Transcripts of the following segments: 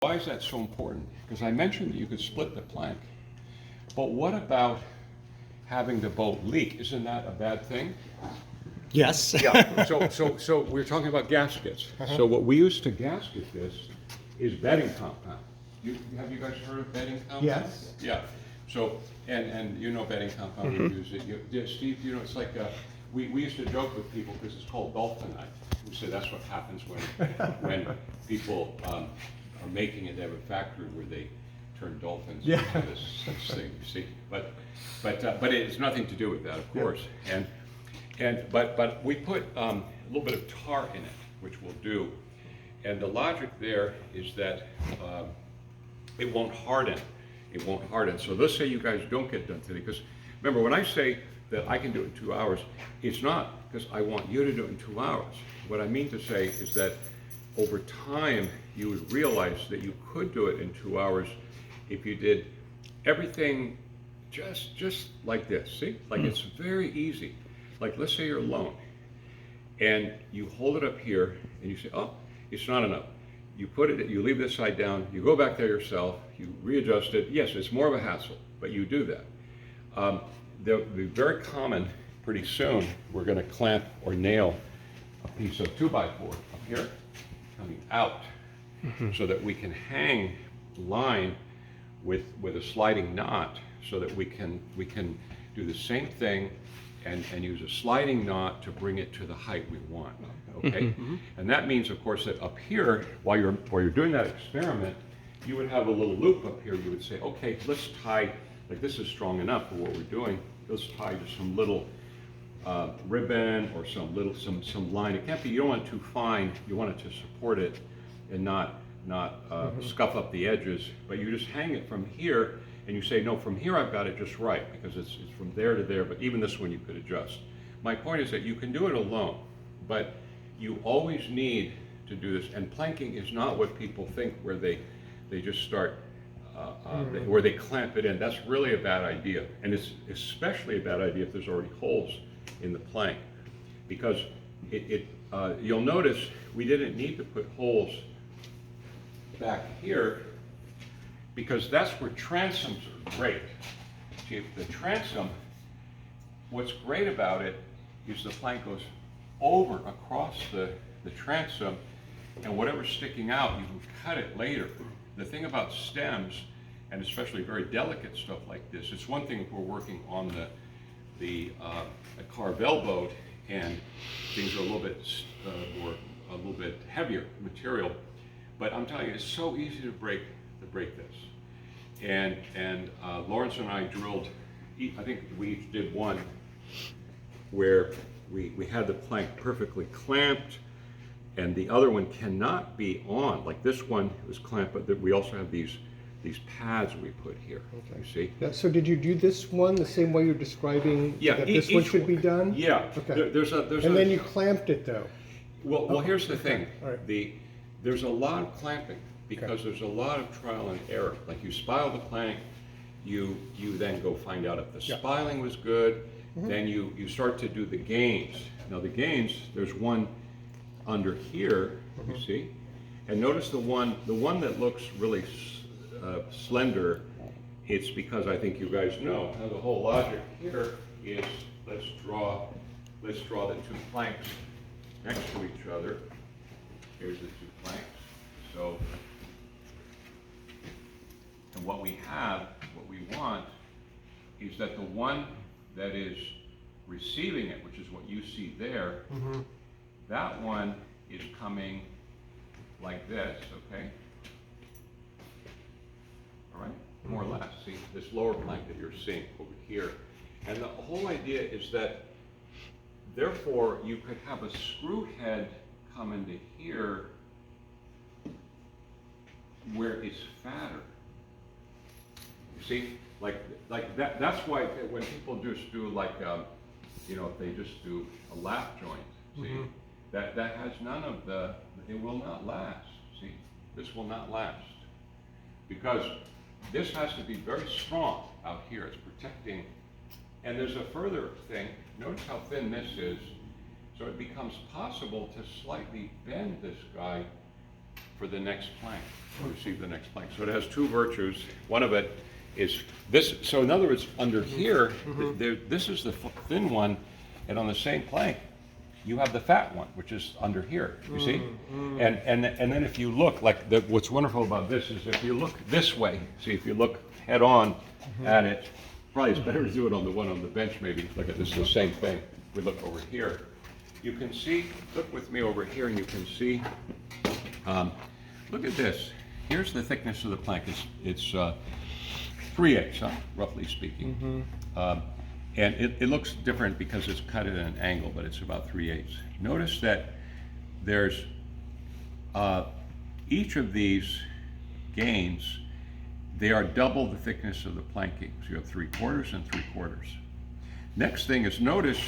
Why is that so important? Because I mentioned that you could split the plank, but what about having the boat leak? Isn't that a bad thing? Yes. Yeah, so we're talking about gaskets. So what we use to gasket this is bedding compound. Have you guys heard of bedding compound? Yes. Yeah, so, and you know bedding compound, we use it. Steve, you know, it's like, we used to joke with people because it's called dolphinite. We say that's what happens when people are making it. They have a factory where they turn dolphins into this thing, you see? But it has nothing to do with that, of course. But we put a little bit of tar in it, which we'll do. And the logic there is that it won't harden. It won't harden. So let's say you guys don't get done today, because remember, when I say that I can do it in 2 hours, it's not because I want you to do it in 2 hours. What I mean to say is that over time, you would realize that you could do it in 2 hours if you did everything just like this. See, like it's very easy. Like let's say you're alone, and you hold it up here, and you say, "Oh, it's not enough." You put it, you leave this side down, you go back there yourself, you readjust it. Yes, it's more of a hassle, but you do that. They'll be very common. Pretty soon, we're going to clamp or nail a piece of 2x4 up here, coming out, so that we can hang line with a sliding knot, so that we can do the same thing and use a sliding knot to bring it to the height we want. Okay, and that means, of course, that up here, while you're doing that experiment, you would have a little loop up here. You would say, okay, let's tie, like this is strong enough for what we're doing. Let's tie to some little ribbon or some line. It can't be. You don't want it too fine. You want it to support it and not scuff up the edges. But you just hang it from here, and you say, no, from here I've got it just right, because it's from there to there. But even this one you could adjust. My point is that you can do it alone, but you always need to do this. And planking is not what people think, where they just start. Where they clamp it in. That's really a bad idea, and it's especially a bad idea if there's already holes in the plank, because you'll notice we didn't need to put holes back here, because that's where transoms are great. See, the transom, what's great about it is the plank goes over across the transom, and whatever's sticking out, you can cut it later. The thing about stems, and especially very delicate stuff like this, it's one thing if we're working on the Carvel boat and things are a little bit heavier material, but I'm telling you, it's so easy to break this. And Lawrence and I drilled, I think we each did one where we had the plank perfectly clamped, and the other one cannot be on. Like this one was clamped, but we also have these pads we put here. Okay. You see? Yeah, so did you do this one the same way you're describing that this one should be done? Yeah. Okay. And then you clamped it though. Well, here's the thing. All right. There's a lot of clamping, because there's a lot of trial and error. Like you spile the plank, you then go find out if the spiling was good. Then you start to do the gains. Now the gains, there's one under here, you see, and notice the one that looks really slender. It's because I think you guys know. Now the whole logic here is let's draw the two planks next to each other. Here's the two planks. So, and what we want is that the one that is receiving it, which is what you see there, that one is coming like this, okay? All right, more or less. See, this lower plank that you're seeing over here. And the whole idea is that, therefore, you could have a screw head come into here where it's fatter. You see, like that. That's why when people just do like, if they just do a lap joint, see, that has none of the. It will not last. See, this will not last, because this has to be very strong out here. It's protecting. And there's a further thing. Notice how thin this is. So it becomes possible to slightly bend this guy for the next plank, to receive the next plank. So it has two virtues. One of it is this. So in other words, under here, this is the thin one, and on the same plank, you have the fat one, which is under here. You see, and then if you look, like what's wonderful about this is if you look this way. See, if you look head on at it, probably it's better to do it on the one on the bench. Maybe look at this, the same thing. We look over here. You can see. Look with me over here, and you can see. Look at this. Here's the thickness of the plank. It's 3/8, huh, roughly speaking. And it looks different because it's cut at an angle, but it's about 3/8. Notice that there's each of these gains, they are double the thickness of the planking. So you have 3/4 and 3/4. Next thing is notice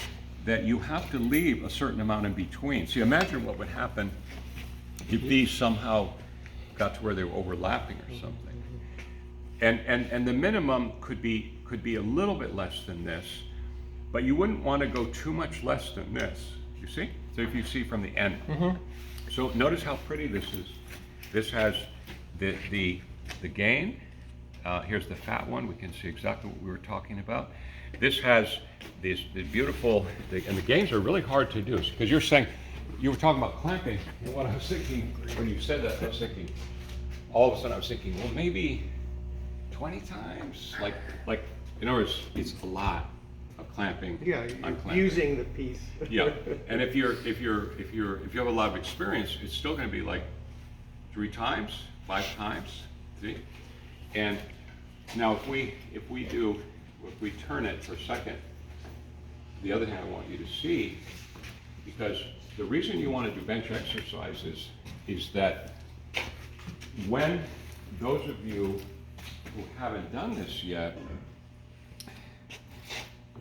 that you have to leave a certain amount in between. See, imagine what would happen if these somehow got to where they were overlapping or something. And the minimum could be a little bit less than this, but you wouldn't want to go too much less than this. You see? So if you see from the end. So notice how pretty this is. This has the gain. Here's the fat one. We can see exactly what we were talking about. This has the beautiful, and the gains are really hard to do because you're saying, you were talking about clamping, and what I was thinking when you said that, I was thinking, all of a sudden I was thinking, well, maybe 20 times, like in other words, it's a lot of clamping. Yeah, on clamping. using the piece. Yeah, and if you have a lot of experience, it's still going to be like 3 times, 5 times. See, and now if we turn it for a second, the other thing I want you to see, because the reason you want to do bench exercises is that when those of you who haven't done this yet,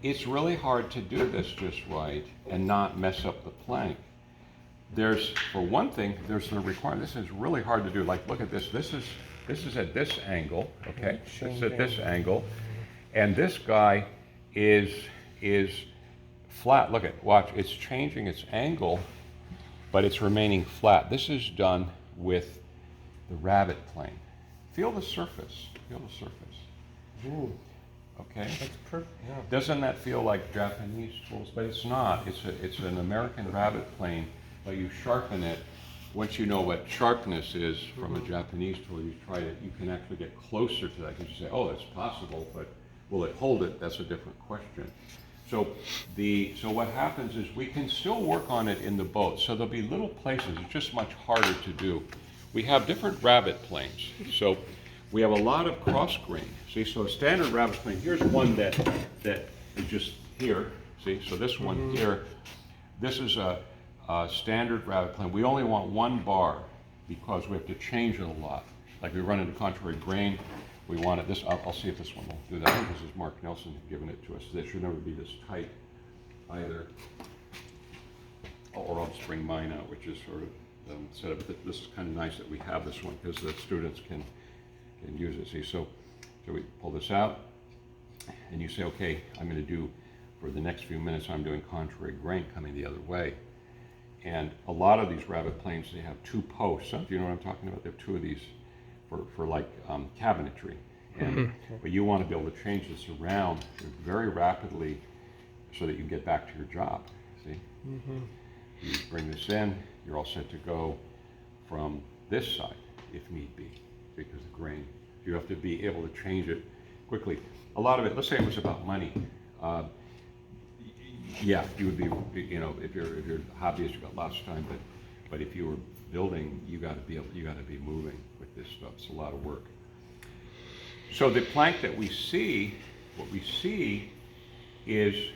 it's really hard to do this just right and not mess up the plank. For one thing, there's the requirement. This is really hard to do. Like, look at this. This is at this angle, okay? It's at this angle, and this guy is flat. Look at, watch. It's changing its angle, but it's remaining flat. This is done with the rabbit plane. Feel the surface. Feel the surface. Ooh. Okay. That's perfect. Yeah. Doesn't that feel like Japanese tools? But it's not. It's an American rabbit plane, but you sharpen it. Once you know what sharpness is from a Japanese tool, you try it. You can actually get closer to that because you say, "Oh, that's possible," but will it hold it? That's a different question. So what happens is we can still work on it in the boat. So there'll be little places. It's just much harder to do. We have different rabbit planes. So we have a lot of cross grain. See, so a standard rabbit plane, here's one that is just here. See, so this one here, this is a standard rabbit plane. We only want one bar because we have to change it a lot. Like we run into contrary grain, we want it this. I'll see if this one will do that. I think this is Mark Nelson giving it to us. They should never be this tight either. Or I'll just bring mine out, which is sort of set up. This is kind of nice that we have this one because the students can use it. See, so we pull this out, and you say, okay, I'm going to do, for the next few minutes, I'm doing contrary grain coming the other way. And a lot of these rabbit planes, they have 2 posts. Do you know what I'm talking about? They have 2 of these for like cabinetry. And but you want to be able to change this around very rapidly so that you can get back to your job. See? You bring this in, you're all set to go from this side if need be, because the grain, you have to be able to change it quickly. A lot of it, let's say it was about money. Yeah, you would be, you know, if you're a hobbyist, you've got lots of time, but if you were building, you got to be moving with this stuff. It's a lot of work. So the plank that we see, what we see is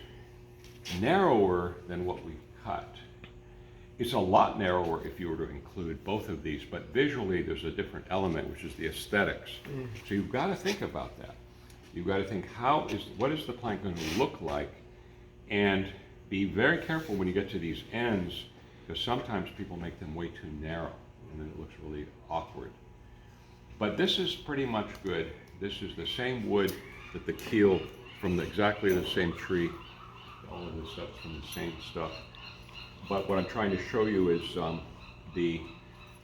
narrower than what we cut. It's a lot narrower if you were to include both of these, but visually there's a different element, which is the aesthetics. So you've got to think about that. You've got to think, what is the plank going to look like? And be very careful when you get to these ends, because sometimes people make them way too narrow, and then it looks really awkward. But this is pretty much good. This is the same wood that the keel from exactly the same tree. All of this stuff's from the same stuff. But what I'm trying to show you is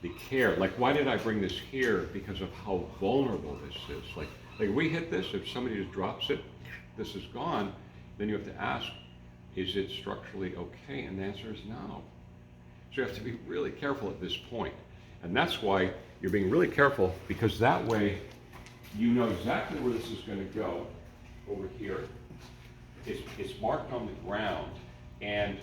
the care. Like, why did I bring this here? Because of how vulnerable this is. Like we hit this, if somebody just drops it, this is gone, then you have to ask, is it structurally okay? And the answer is no. So you have to be really careful at this point. And that's why you're being really careful, because that way you know exactly where this is going to go over here. It's marked on the ground, and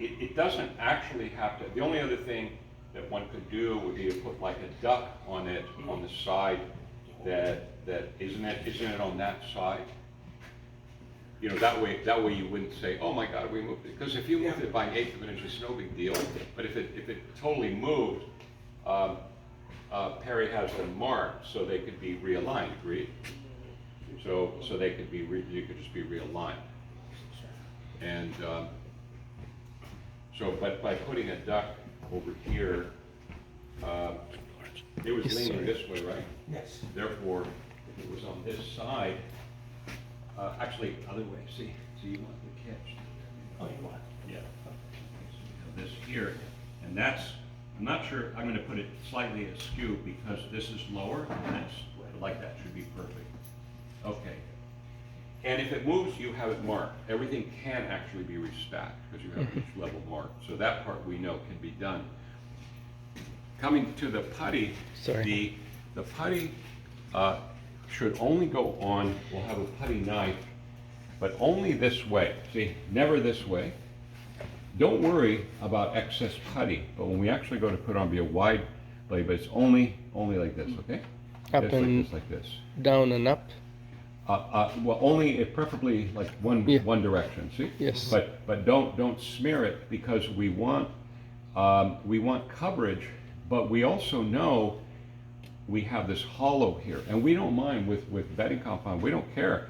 it doesn't actually have to. The only other thing that one could do would be to put like a duck on it on the side that isn't it on that side? You know, that way you wouldn't say, oh my God, we moved it. Because if you moved it by an eighth of an inch, it's no big deal. But if it totally moved, Perry has them marked so they could be realigned, agreed? So they could be, you could just be realigned. And but by putting a duck over here, it was leaning this way, right? Yes. Therefore, if it was on this side, actually, other way, see you want the catch. Oh, you want? Yeah. So this here, and that's, I'm not sure, I'm gonna put it slightly askew because this is lower than this, like that should be perfect. Okay. And if it moves, you have it marked. Everything can actually be restacked because you have each level marked. So that part we know can be done. Coming to the putty, the putty should only go on, we'll have a putty knife, but only this way. See, never this way. Don't worry about excess putty, but when we actually go to put on, be a wide blade, but it's only like this, okay? Up just and like this. down and up. Well, only preferably like one direction. See? Yes. But don't smear it, because we want coverage, but we also know we have this hollow here, and we don't mind with bedding compound. We don't care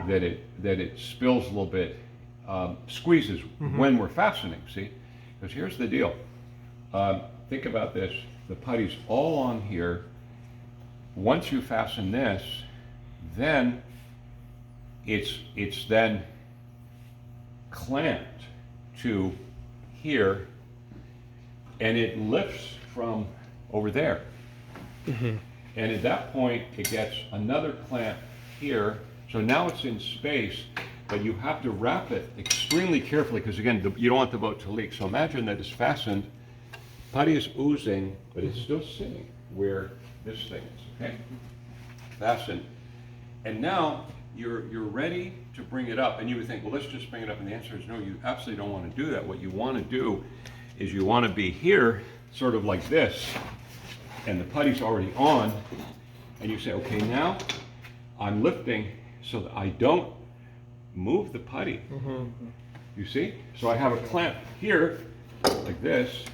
that it spills a little bit, squeezes when we're fastening. See? Because here's the deal. Think about this. The putty's all on here. Once you fasten this, then it's then clamped to here, and it lifts from over there. And at that point, it gets another clamp here. So now it's in space, but you have to wrap it extremely carefully, because again, you don't want the boat to leak. So imagine that it's fastened, putty is oozing, but it's still sitting where this thing is, okay? Fastened. And now you're ready to bring it up, and you would think, well, let's just bring it up, and the answer is no, you absolutely don't want to do that. What you want to do is you want to be here, sort of like this, and the putty's already on, and you say, okay, now I'm lifting so that I don't move the putty. You see? So I have a clamp here, like this.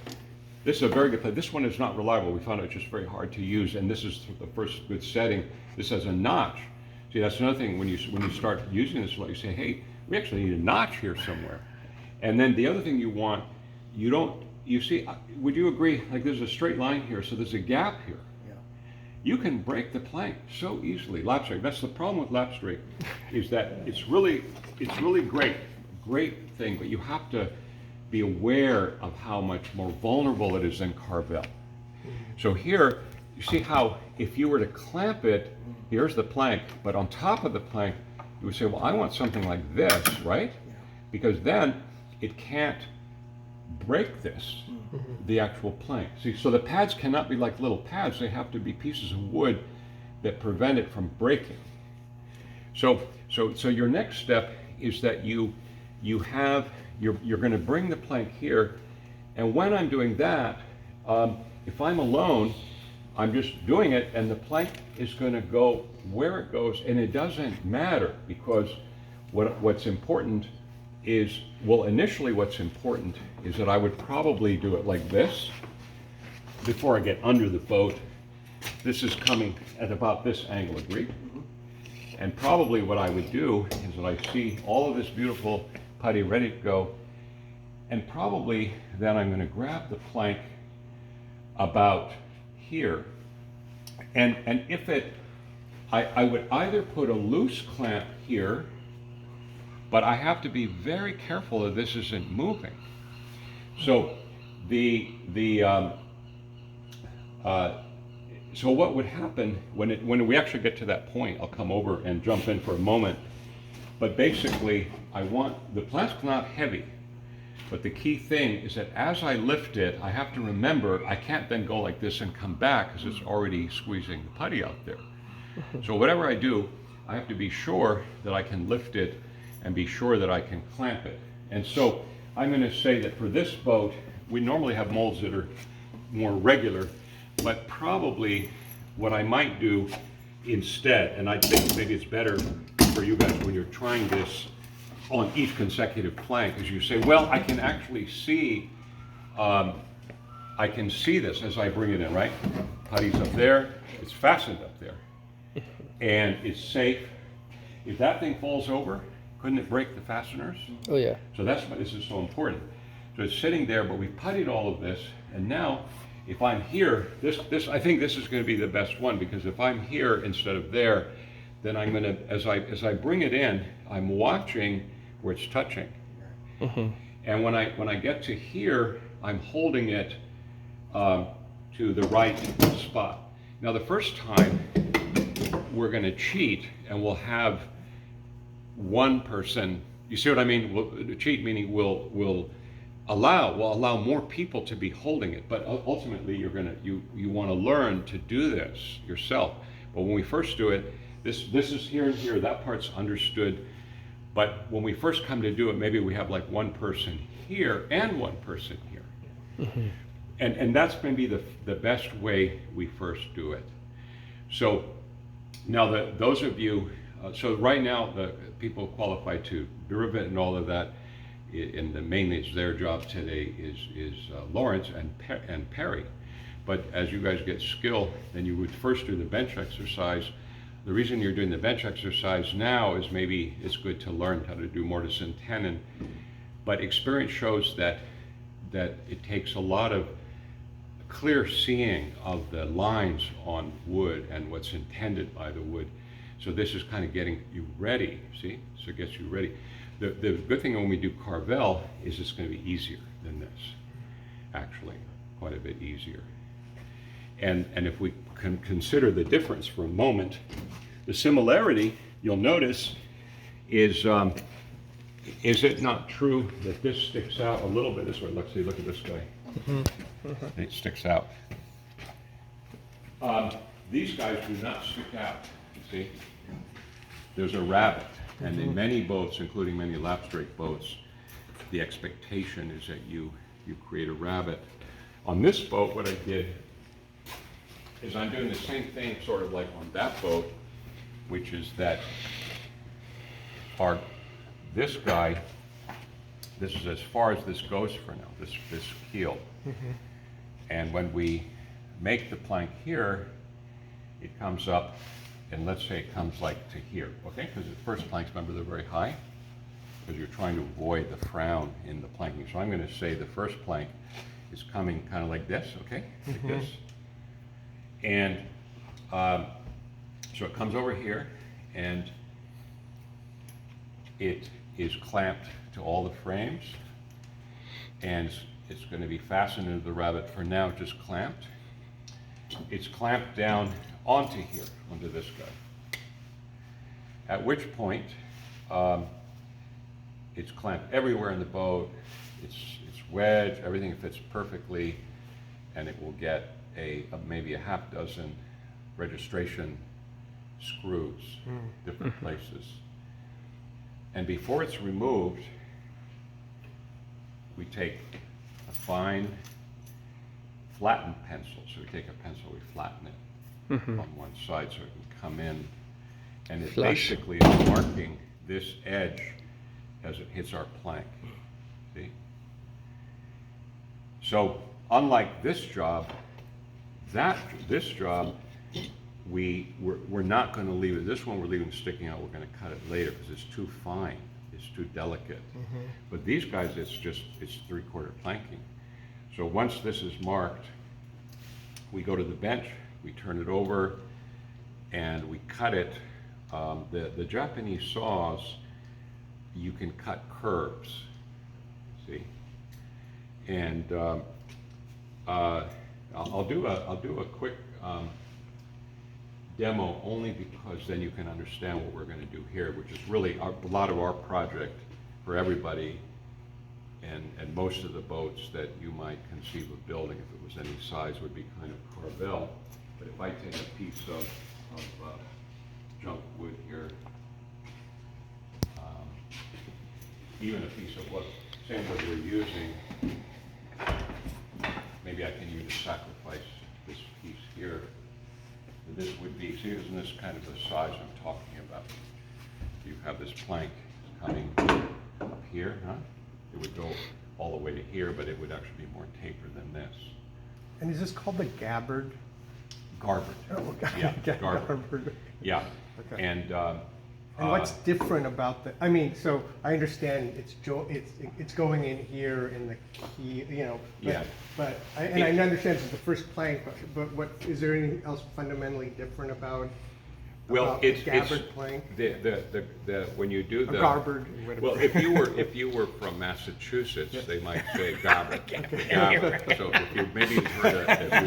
This is a very good putty. This one is not reliable. We found it just very hard to use, and this is the first good setting. This has a notch. See, that's another thing, when you start using this, you say, hey, we actually need a notch here somewhere. And then the other thing you want, you see, would you agree, like there's a straight line here, so there's a gap here. Yeah. You can break the plank so easily. Lapstrake, that's the problem with lapstrake, is that it's really great thing, but you have to be aware of how much more vulnerable it is than carvel. So here, you see how if you were to clamp it, here's the plank, but on top of the plank, you would say, well, I want something like this, right? Because then it can't break this, the actual plank. See, so the pads cannot be like little pads. They have to be pieces of wood that prevent it from breaking. So your next step is that you're going to bring the plank here, and when I'm doing that, if I'm alone, I'm just doing it, and the plank is going to go where it goes, and it doesn't matter, because what's important is, well, initially what's important is that I would probably do it like this before I get under the boat. This is coming at about this angle, agreed? And probably what I would do is that I see all of this beautiful putty ready to go, and probably then I'm going to grab the plank about here, and if I would either put a loose clamp here, but I have to be very careful that this isn't moving. So So what would happen when we actually get to that point, I'll come over and jump in for a moment. But basically, the plant's not heavy, but the key thing is that as I lift it, I have to remember I can't then go like this and come back because it's already squeezing the putty out there. So whatever I do, I have to be sure that I can lift it and be sure that I can clamp it. And so I'm going to say that for this boat, we normally have molds that are more regular, but probably what I might do instead, and I think maybe it's better for you guys when you're trying this on each consecutive plank, is you say, well, I can actually see, this as I bring it in, right? Putty's up there, it's fastened up there, and it's safe. If that thing falls over, couldn't it break the fasteners? Oh yeah. So that's why this is so important. So it's sitting there, but we puttied all of this, and now if I'm here, I think this is going to be the best one, because if I'm here instead of there, then I'm going to, as I bring it in, I'm watching where it's touching. And when I get to here, I'm holding it to the right spot. Now the first time, we're going to cheat, and we'll have one person. You see what I mean? We'll cheat, meaning we'll allow more people to be holding it. But ultimately, you want to learn to do this yourself. But when we first do it, this is here and here. That part's understood. But when we first come to do it, maybe we have like one person here and one person here. And that's going to be the best way we first do it. So now those of you, so right now the people qualified to derivative and all of that, and mainly it's their job today is Lawrence and Perry. But as you guys get skill, then you would first do the bench exercise. The reason you're doing the bench exercise now is maybe it's good to learn how to do mortise and tenon. But experience shows that it takes a lot of clear seeing of the lines on wood and what's intended by the wood. So this is kind of getting you ready, see? So it gets you ready. The good thing when we do Carvel is it's going to be easier than this, actually, quite a bit easier. And if we can consider the difference for a moment, the similarity, you'll notice, is it not true that this sticks out a little bit this way? Let's see, look at this guy. It sticks out. These guys do not stick out, you see? There's a rabbet, and in many boats, including many lapstrake boats, the expectation is that you create a rabbet. On this boat, what I did is I'm doing the same thing sort of like on that boat, which is that this guy, this is as far as this goes for now, this keel. And when we make the plank here, it comes up, and let's say it comes like to here, okay? Because the first planks, remember, they're very high, because you're trying to avoid the frown in the planking. So I'm going to say the first plank is coming kind of like this, okay? Like this. And so it comes over here, and it is clamped to all the frames, and it's going to be fastened into the rabbet for now, just clamped. It's clamped down onto here, onto this guy. At which point, it's clamped everywhere in the boat. It's wedged, everything fits perfectly, and it will get maybe a half dozen registration screws, different places. And before it's removed, we take a fine flattened pencil. So we take a pencil, we flatten it on one side so it can come in, and it basically is marking this edge as it hits our plank. See? So unlike this job, this job, we're not going to leave it. This one we're leaving sticking out. We're going to cut it later because it's too fine. It's too delicate. But these guys, it's 3/4 planking. So once this is marked, we go to the bench, we turn it over, and we cut it. The Japanese saws, you can cut curves, see? And I'll do a quick demo only because then you can understand what we're going to do here, which is really a lot of our project for everybody and most of the boats that you might conceive of building, if it was any size, would be kind of Carvel. But if I take a piece of junk wood here, even a piece of what, same wood we're using, maybe I can even sacrifice this piece here. This would be, see, isn't this kind of the size I'm talking about? You have this plank coming up here, huh? It would go all the way to here, but it would actually be more tapered than this. And is this called the gabbard? Garboard. Oh, Yeah, garboard. garboard. Yeah, Okay. and what's different about the? I mean, so I understand it's going in here in the key, you know. But, Yeah. But I understand it's the first plank, but what is there anything else fundamentally different about? well, it's gabbard plank. The when you do the Garboard. Whatever. well, if you were from Massachusetts, they might say Garboard. Garboard. So if you maybe you've heard that,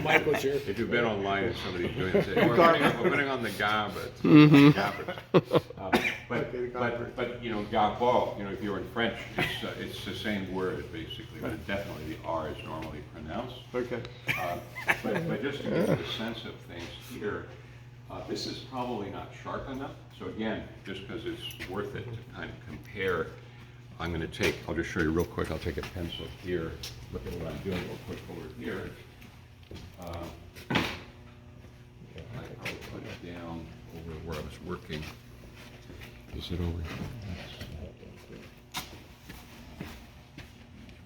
if you've been online and somebody's doing it, say, oh, we're putting on the Garboard. Garboard. But you know, Garbot, you know, if you're in French, it's the same word basically, but definitely the R is normally pronounced. Okay. But just to give you a sense of things here, this is probably not sharp enough. So again, just because it's worth it to kind of compare, I'm going to take, I'll just show you real quick, I'll take a pencil here, look at what I'm doing real quick over here. I put it down over where I was working. Is it over here?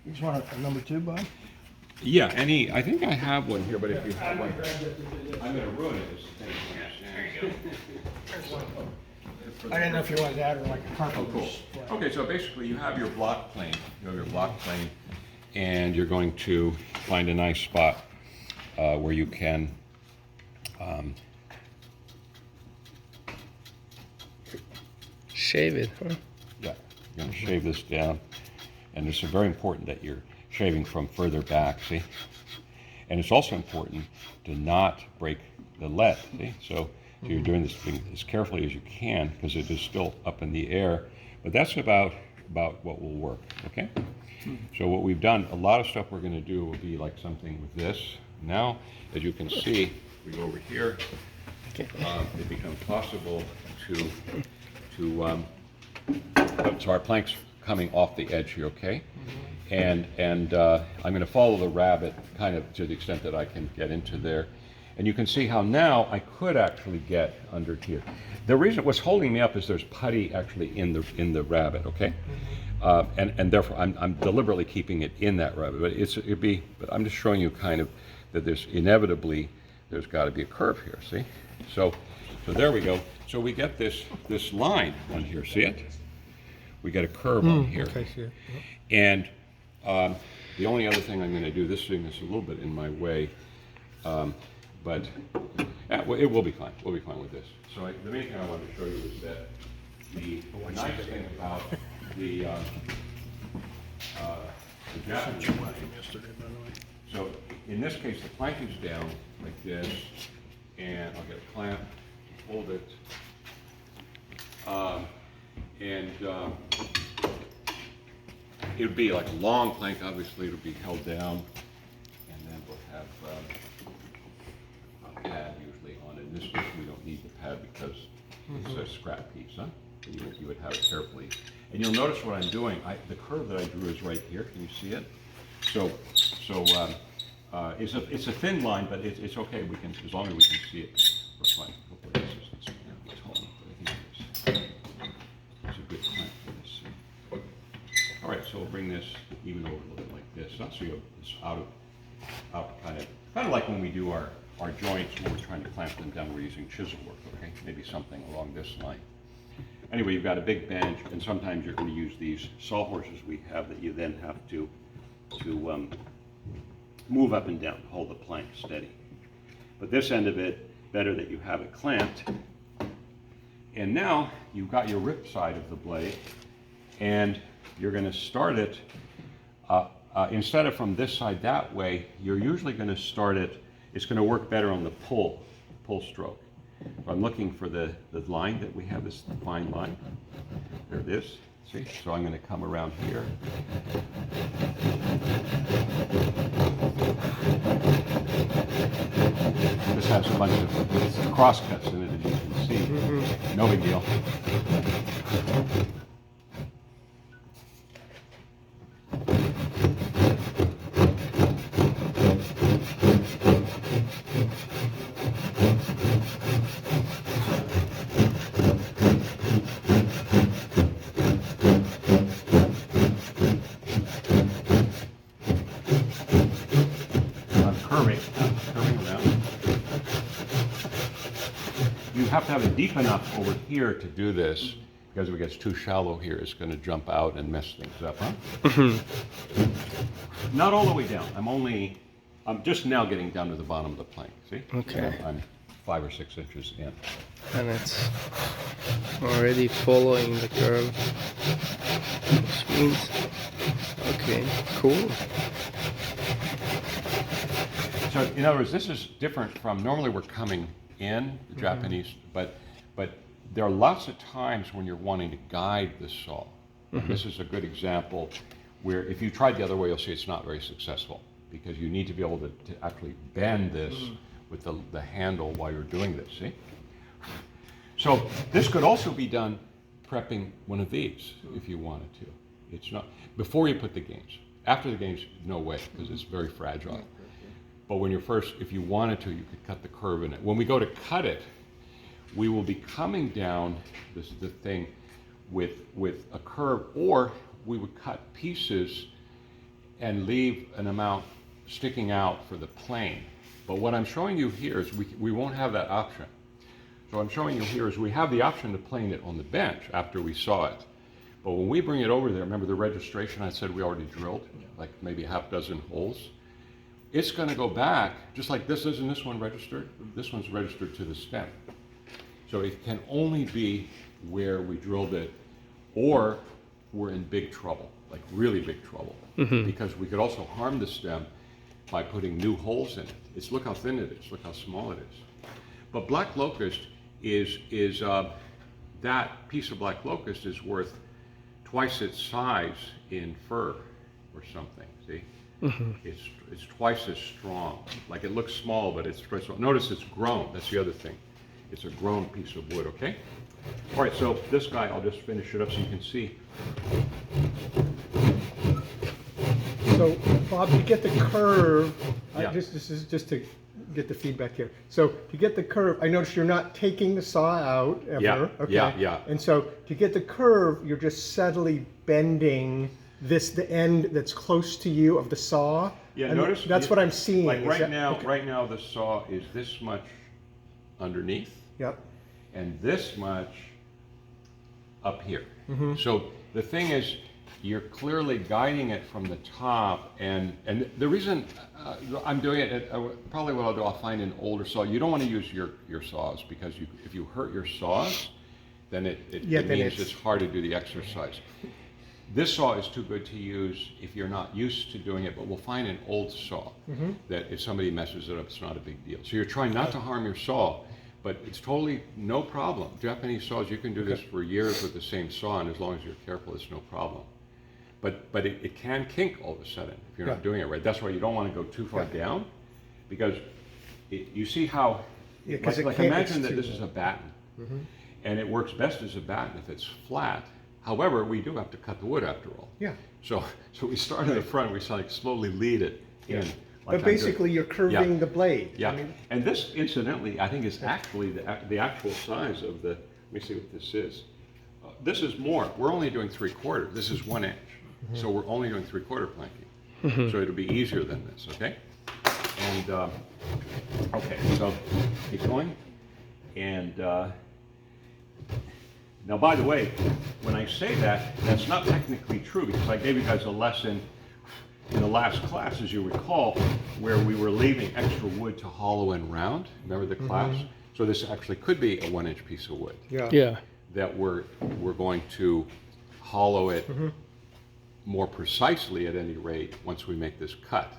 You just want a number 2, Bob? Yeah, I think I have one here, but if you have one, I'm going to ruin it. There you go. I didn't know if you wanted to add like a Oh, carpenter's. cool. Okay, so basically you have your block plane. You have your block plane, and you're going to find a nice spot where you can shave it, huh? yeah, you're going to shave this down. And it's very important that you're shaving from further back, see? And it's also important to not break the lead, see? So you're doing this thing as carefully as you can because it is still up in the air. But that's about what will work, okay? So what we've done, a lot of stuff we're going to do will be like something with this. Now, as you can see, we go over here, it becomes possible so our plank's coming off the edge here, okay? And I'm going to follow the rabbit kind of to the extent that I can get into there. And you can see how now I could actually get under here. The reason what's holding me up is there's putty actually in the rabbit, okay? And therefore I'm deliberately keeping it in that rabbit. But I'm just showing you kind of that there's got to be a curve here, see? So there we go. So we get this line on here, see it? We get a curve on here. Okay, see it. And the only other thing I'm going to do, this thing is a little bit in my way, but it will be fine. We'll be fine with this. So the main thing I wanted to show you is that the nice thing about the Japanese plank. So in this case, the plank is down like this, and I'll get a clamp, hold it, it would be like a long plank, obviously it'll be held down, and then we'll have a pad usually on it. In this case, we don't need the pad because it's a scrap piece, huh? You would have it carefully. And you'll notice what I'm doing, the curve that I drew is right here, can you see it? So it's a thin line, but it's okay, we can, as long as we can see it, we're fine. Hopefully this is going to be tall, but I think it's a good clamp for this. All right, so we'll bring this even over a little bit like this. So you have this out kind of like when we do our joints when we're trying to clamp them down, we're using chisel work, okay? Maybe something along this line. Anyway, you've got a big bench, and sometimes you're going to use these sawhorses we have that you then have to move up and down, hold the plank steady. But this end of it, better that you have it clamped. And now you've got your rip side of the blade, and you're going to start it instead of from this side that way, you're usually going to start it, it's going to work better on the pull stroke. So I'm looking for the line that we have, this fine line. There it is. See? So I'm going to come around here. This has a bunch of crosscuts in it, as you can see. No big deal. Curving around. You have to have it deep enough over here to do this, because if it gets too shallow here, it's going to jump out and mess things up, huh? Not all the way down. I'm just now getting down to the bottom of the plank, see? Okay. I'm 5 or 6 inches in. And it's already following the curve, which means, okay, cool. So in other words, this is different from, normally we're coming in, the Japanese, but there are lots of times when you're wanting to guide the saw. This is a good example where if you tried the other way, you'll see it's not very successful, because you need to be able to actually bend this with the handle while you're doing this, see? So this could also be done prepping one of these if you wanted to. It's not, before you put the gains. After the gains, no way, because it's very fragile. But when you're first, if you wanted to, you could cut the curve in it. When we go to cut it, we will be coming down the thing with a curve, or we would cut pieces and leave an amount sticking out for the plane. But what I'm showing you here is we won't have that option. So what I'm showing you here is we have the option to plane it on the bench after we saw it. But when we bring it over there, remember the registration I said we already drilled, like maybe a half dozen holes? It's going to go back, just like this. Isn't this one registered? This one's registered to the stem. So it can only be where we drilled it, or we're in big trouble, like really big trouble. Because we could also harm the stem by putting new holes in it. Look how thin it is, look how small it is. But black locust is that piece of black locust is worth twice its size in fir or something, see? It's twice as strong. Like it looks small, but it's twice as strong. Notice it's grown, that's the other thing. It's a grown piece of wood, okay? All right, so this guy, I'll just finish it up so you can see. So, Bob, to get the curve, Yeah. this is just to get the feedback here. So, to get the curve, I notice you're not taking the saw out ever. Yeah, okay? yeah. And so, to get the curve, you're just subtly bending the end that's close to you of the saw. Yeah, And notice that's what I'm seeing. Like Is right that- now, okay. right now the saw is this much underneath, Yep. and this much up here. So the thing is, you're clearly guiding it from the top, and the reason I'm doing it, probably what I'll do, I'll find an older saw. You don't want to use your saws, because if you hurt your saws, then it then means it's hard to do the exercise. This saw is too good to use if you're not used to doing it, but we'll find an old saw that if somebody messes it up, it's not a big deal. So you're trying not to harm your saw, but it's totally no problem. Japanese saws, you can do this for years with the same saw, and as long as you're careful, it's no problem. But it can kink all of a sudden if you're not doing it right. That's why you don't want to go too far down, because you see how, Yeah, 'cause like it can't- imagine it's that too- this is a batten, and it works best as a batten if it's flat. However, we do have to cut the wood after all. Yeah. So we start in the front, we like slowly lead it in. like But I'm basically, doing. you're curving Yeah. the blade. Yeah, I mean, and this incidentally, I think is actually the actual size of the, let me see what this is. This is more, we're only doing 3/4, this is 1 inch. So we're only doing 3/4 planking. So it'll be easier than this, okay? And, okay, so keep going. And now, by the way, when I say that, that's not technically true, because I gave you guys a lesson in the last class, as you recall, where we were leaving extra wood to hollow and round. Remember the class? So this actually could be a 1 inch piece of wood yeah. Yeah. that we're going to hollow it more precisely at any rate once we make this cut.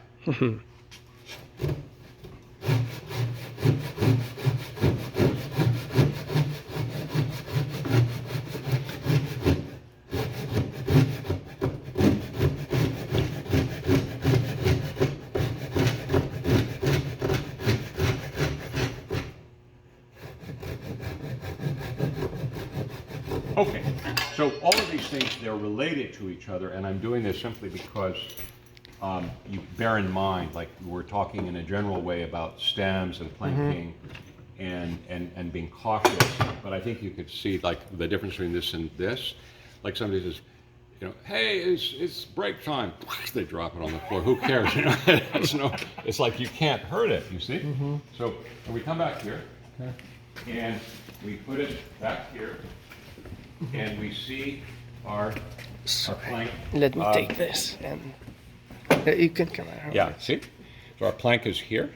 Okay, so all of these things, they're related to each other, and I'm doing this simply because you bear in mind, like we're talking in a general way about stems and planking and being cautious, but I think you could see like the difference between this and this. Like somebody says, you know, hey, it's break time. They drop it on the floor. Who cares? You know, it's like you can't hurt it, you see? So when we come back here, and we put it back here, and we see our plank. Let me take this and you can come out. Yeah, see? So our plank is here.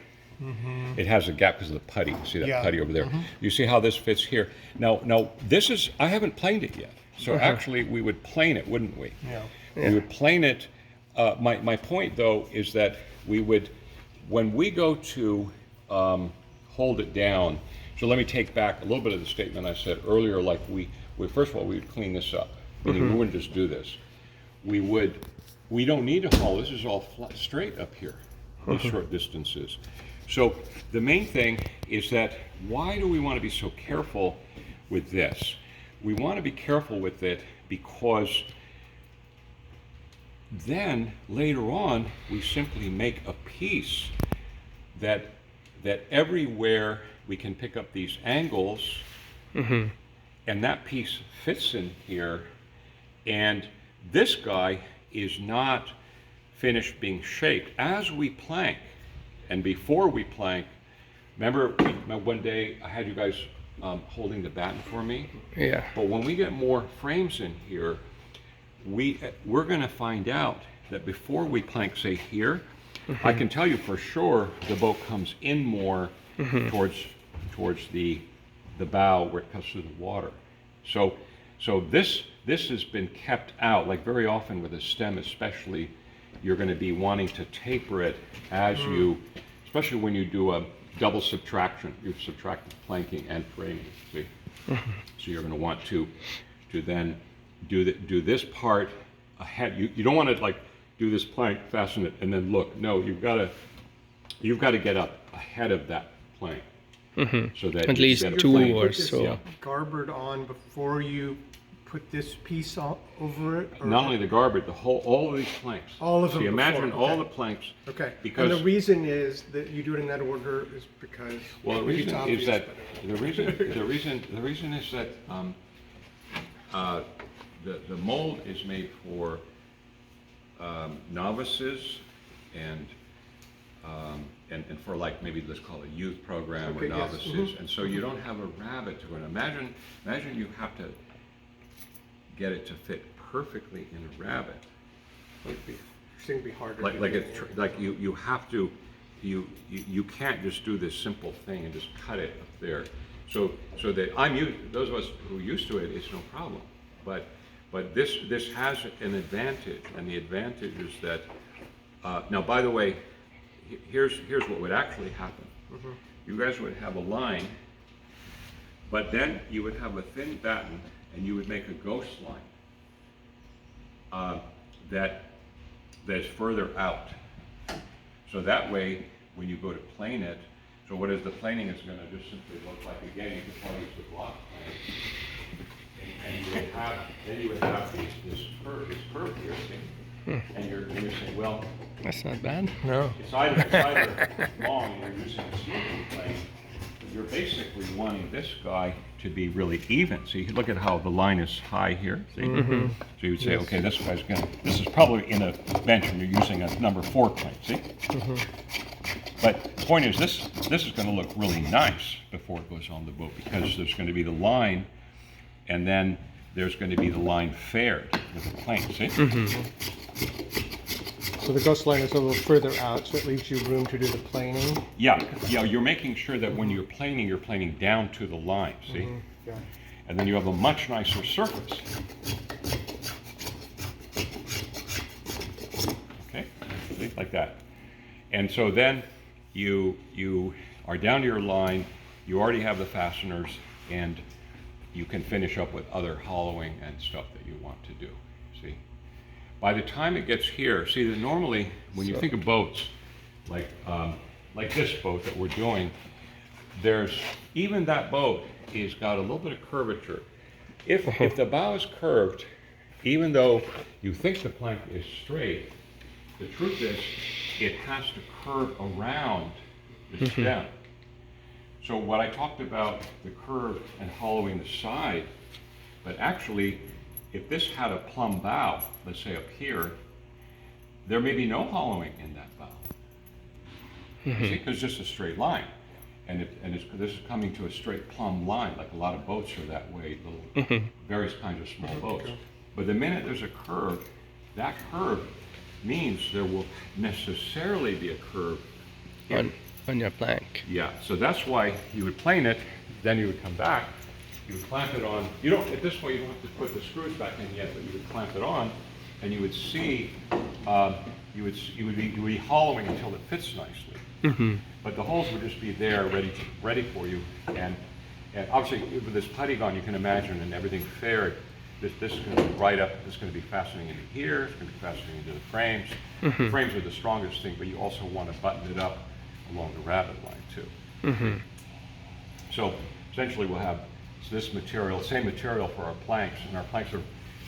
It has a gap because of the putty. See that putty over there? You see how this fits here? Now this is, I haven't planed it yet. So actually we would plane it, wouldn't we? Yeah. We would plane it. My point though is that we would, when we go to hold it down, so let me take back a little bit of the statement I said earlier, like we first of all, we would clean this up. Meaning we wouldn't just do this. We don't need to haul. This is all flat, straight up here, these short distances. So the main thing is that why do we want to be so careful with this? We want to be careful with it because then later on we simply make a piece that everywhere we can pick up these angles, and that piece fits in here, and this guy is not finished being shaped. As we plank, and before we plank, remember one day I had you guys holding the batten for me? Yeah. But when we get more frames in here, we're gonna find out that before we plank, say here, I can tell you for sure the boat comes in more towards the bow where it cuts through the water. So this has been kept out, like very often with a stem especially, you're going to be wanting to taper it as you, especially when you do a double subtraction, you've subtracted planking and framing, see? So you're going to want to then do this part ahead. You don't want to like do this plank, fasten it, and then look. No, you've got to get up ahead of that plank. So that At least instead of two planking- or Put this so. garboard on before you put this piece over it? Or Not only the garboard, all of these planks. All of them So you imagine before, all okay. the planks. Okay, Because and the reason is that you do it in that order is because. well, the it's reason obvious, is that but- the reason is that the mold is made for novices and for like maybe let's call it a youth program Okay, or yes, novices, and so you don't have a rabbit to it. Imagine you have to get it to fit perfectly in a rabbit. It'd be harder. Like to like do. it's like you have to you can't just do this simple thing and just cut it up there. So that I'm used, those of us who are used to it, it's no problem. But this has an advantage, and the advantage is that now, by the way, here's what would actually happen. You guys would have a line, but then you would have a thin batten, and you would make a ghost line that is further out. So that way, when you go to plane it, so what is the planing is going to just simply look like, again, you could probably use the block plane. And you would have this curve here, see? And you're saying, well, That's not bad. No. it's either long and you're using a smoothing plane, but you're basically wanting this guy to be really even. See, look at how the line is high here, see? So you would say, okay, this is probably in a bench and you're using a number 4 plane, see? But the point is, this is going to look really nice before it goes on the boat, because there's going to be the line, and then there's going to be the line fared with the plane, see? So the ghost line is a little further out, so it leaves you room to do the planing. Yeah, you're making sure that when you're planing down to the line, see? Yeah. And then you have a much nicer surface. that. And so then you are down to your line, you already have the fasteners, and you can finish up with other hollowing and stuff that you want to do, see? By the time it gets here, see that normally when you think of boats, like this boat that we're doing, there's, even that boat is got a little bit of curvature. If the bow is curved, even though you think the plank is straight, the truth is it has to curve around the stem. So what I talked about, the curve and hollowing the side, but actually, if this had a plumb bow, let's say up here, there may be no hollowing in that bow. You see, because it's just a straight line. And this is coming to a straight plumb line, like a lot of boats are that way, little various kinds of small boats. But the minute there's a curve, that curve means there will necessarily be a curve on your plank. Yeah, so that's why you would plane it, then you would come back, you would clamp it on. You don't, at this point, you don't have to put the screws back in yet, but you would clamp it on, and you would see, you would be hollowing until it fits nicely. But the holes would just be there, ready for you. And obviously, with this putty gun, you can imagine, and everything fair, this is going to be right up. This is going to be fastening into here. It's going to be fastening into the frames. The frames are the strongest thing, but you also want to button it up along the rabbet line too. So essentially, we'll have this material, same material for our planks, and our planks are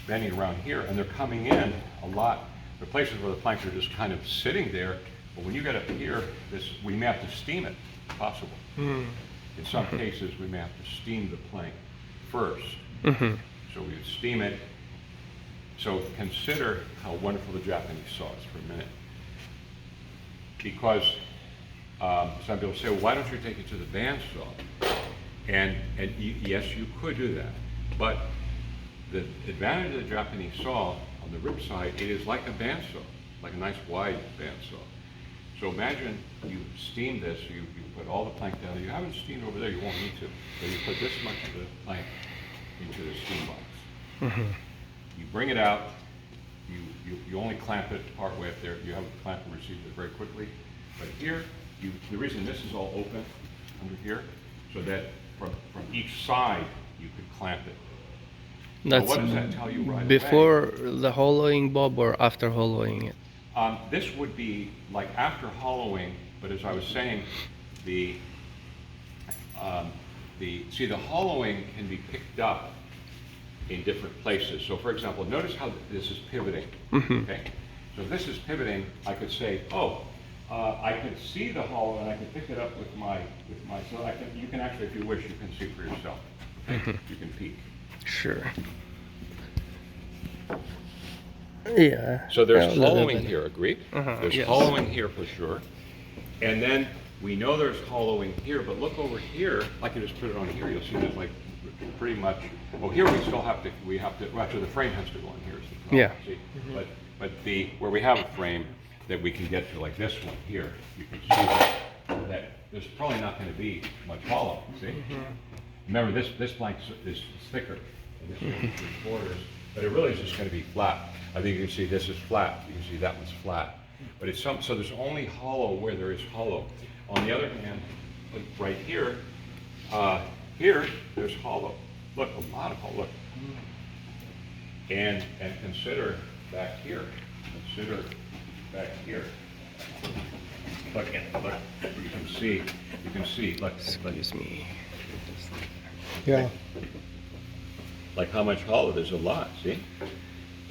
bending around here, and they're coming in a lot. There are places where the planks are just kind of sitting there. But when you get up here, we may have to steam it, if possible. In some cases, we may have to steam the plank first. So we would steam it. So consider how wonderful the Japanese saw is for a minute. Because some people say, well, why don't you take it to the bandsaw? And yes, you could do that. But the advantage of the Japanese saw on the rib side, it is like a bandsaw, like a nice wide bandsaw. So imagine you steam this, you put all the plank down. You haven't steamed over there, you won't need to. So you put this much of the plank into the steam box. You bring it out, you only clamp it part way up there. You have a clamp and receive it very quickly. But here, the reason this is all open under here, so that from each side you could clamp it. That's what does that tell you right before the hollowing, Bob, or after hollowing it? This would be like after hollowing, but as I was saying, the hollowing can be picked up in different places. So for example, notice how this is pivoting, okay? So if this is pivoting, I could say, oh, I could see the hollow and I could pick it up with my so you can actually, if you wish, you can see for yourself. Okay? You can peek. Sure. Yeah. So there's hollowing here, agreed? There's yes. hollowing here for sure. And then we know there's hollowing here, but look over here, I can just put it on here, you'll see that like pretty much, well here we still have to, well, actually the frame has to go on here. Is the problem, Yeah. see? But where we have a frame that we can get to like this one here, you can see that there's probably not going to be much hollow, see? Remember this plank is thicker, and this one is 3/4, but it really is just going to be flat. I think you can see this is flat, you can see that one's flat. But it's so there's only hollow where there is hollow. On the other hand, right here, here there's hollow. Look, a lot of hollow, look. And consider back here, back here. Look, you can see, look. Excuse me. Yeah. Like how much hollow, there's a lot, see?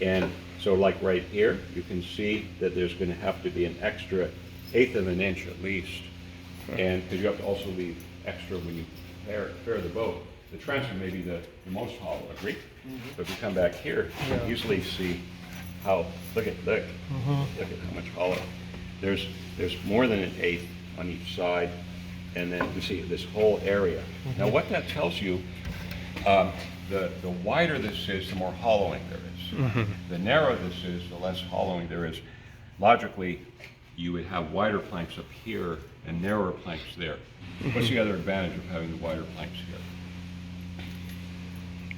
And so like right here, you can see that there's going to have to be an extra 1/8 of an inch at least. And because you have to also leave extra when you fair the boat. The transom may be the most hollow, agree? But if you come back here, you can easily see how, look at how much hollow. There's more than an 1/8 on each side. And then you see this whole area. Now what that tells you, the wider this is, the more hollowing there is. The narrower this is, the less hollowing there is. Logically, you would have wider planks up here and narrower planks there. What's the other advantage of having the wider planks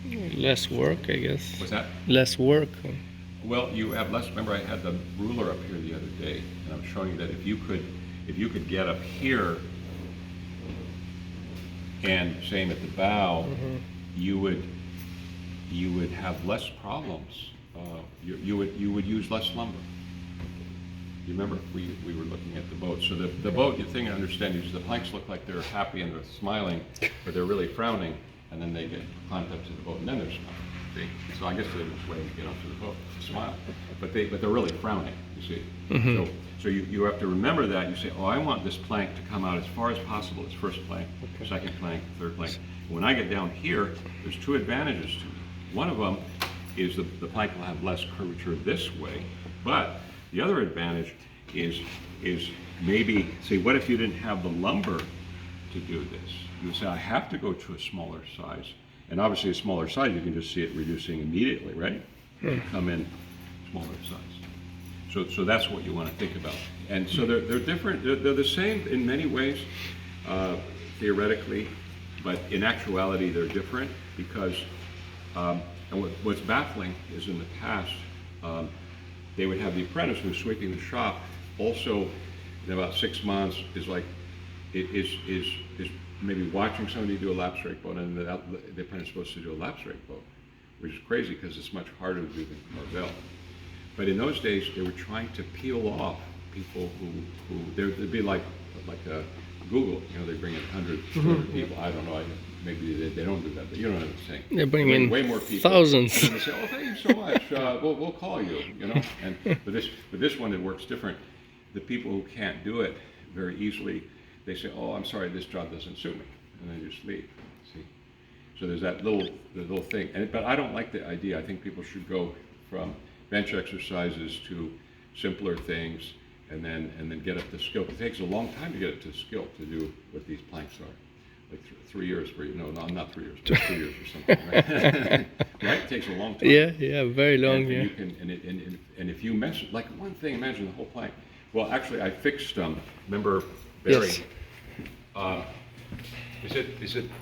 here? Less work, I guess. What's that? Less work. Well, you have less. Remember, I had the ruler up here the other day, And I'm showing you that if you could get up here, and same at the bow, you would have less problems. You would use less lumber. You remember we were looking at the boat. So the boat, the thing I understand is the planks look like they're happy and they're smiling, but they're really frowning, and then they get climbed up to the boat and then they're smiling. See? So I guess they're just waiting to get onto the boat to smile, but they're really frowning. You see. So you have to remember that. You say, oh, I want this plank to come out as far as possible. It's first plank, second plank, third plank. When I get down here, there's two advantages to me. One of them is the plank will have less curvature this way, but the other advantage is maybe, say, what if you didn't have the lumber to do this? You would say, I have to go to a smaller size. And obviously a smaller size, you can just see it reducing immediately, right? Come in smaller size. So that's what you want to think about. And so they're different, they're the same in many ways, theoretically, but in actuality they're different because, and what's baffling is in the past, they would have the apprentice who's sweeping the shop also in about 6 months is maybe watching somebody do a lapstrake boat, and the apprentice is supposed to do a lapstrake boat, which is crazy because it's much harder to do than Carvel. But in those days, they were trying to peel off people who there'd be like a Google, they bring in 100, 200 people. I don't know. Maybe they don't do that, but you know what I'm saying. They bring in way more people. thousands. And then they say, "Oh, thank you so much. We'll call you." And but this one it works different. The people who can't do it very easily, they say, "Oh, I'm sorry, this job doesn't suit me," and they just leave. See, so there's that little thing. But I don't like the idea. I think people should go from bench exercises to simpler things, and then get up to skill. It takes a long time to get up to skill to do what these planks are. Like 3 years for not 3 years, but 2 years or something, right? Right? It takes a long time. Yeah, very long. And Yeah. you can, and if you mention, like one thing, imagine the whole plank. Well, actually, I fixed remember Barry? Yes.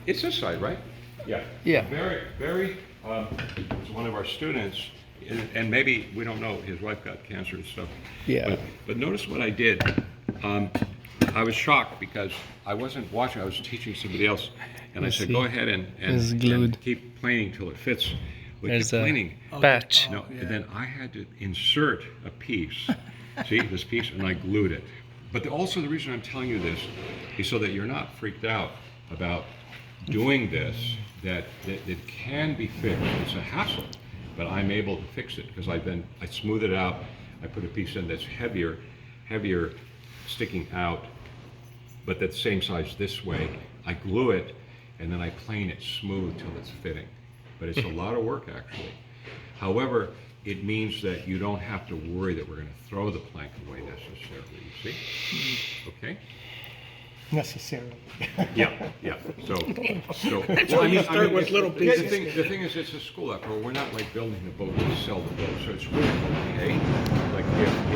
It's this side, right? Yeah. Yeah. Barry was one of our students, and maybe, we don't know, his wife got cancer and stuff. Yeah. But notice what I did. I was shocked because I wasn't watching, I was teaching somebody else, and I said, go ahead It's and glued. keep planing till it fits. We There's kept a planing. patch. No, and then I had to insert a piece, see, this piece, and I glued it. But also the reason I'm telling you this is so that you're not freaked out about doing this, that it can be fixed. It's a hassle, but I'm able to fix it because I smooth it out, I put a piece in that's heavier sticking out, but that's same size this way. I glue it, and then I plane it smooth till it's fitting. But it's a lot of work, actually. However, it means that you don't have to worry that we're going to throw the plank away necessarily, you see? Okay? necessarily. Yeah. So why you start with little the pieces. thing is, it's a school after all. We're not like building the boat to sell the boat, so it's really okay. Like if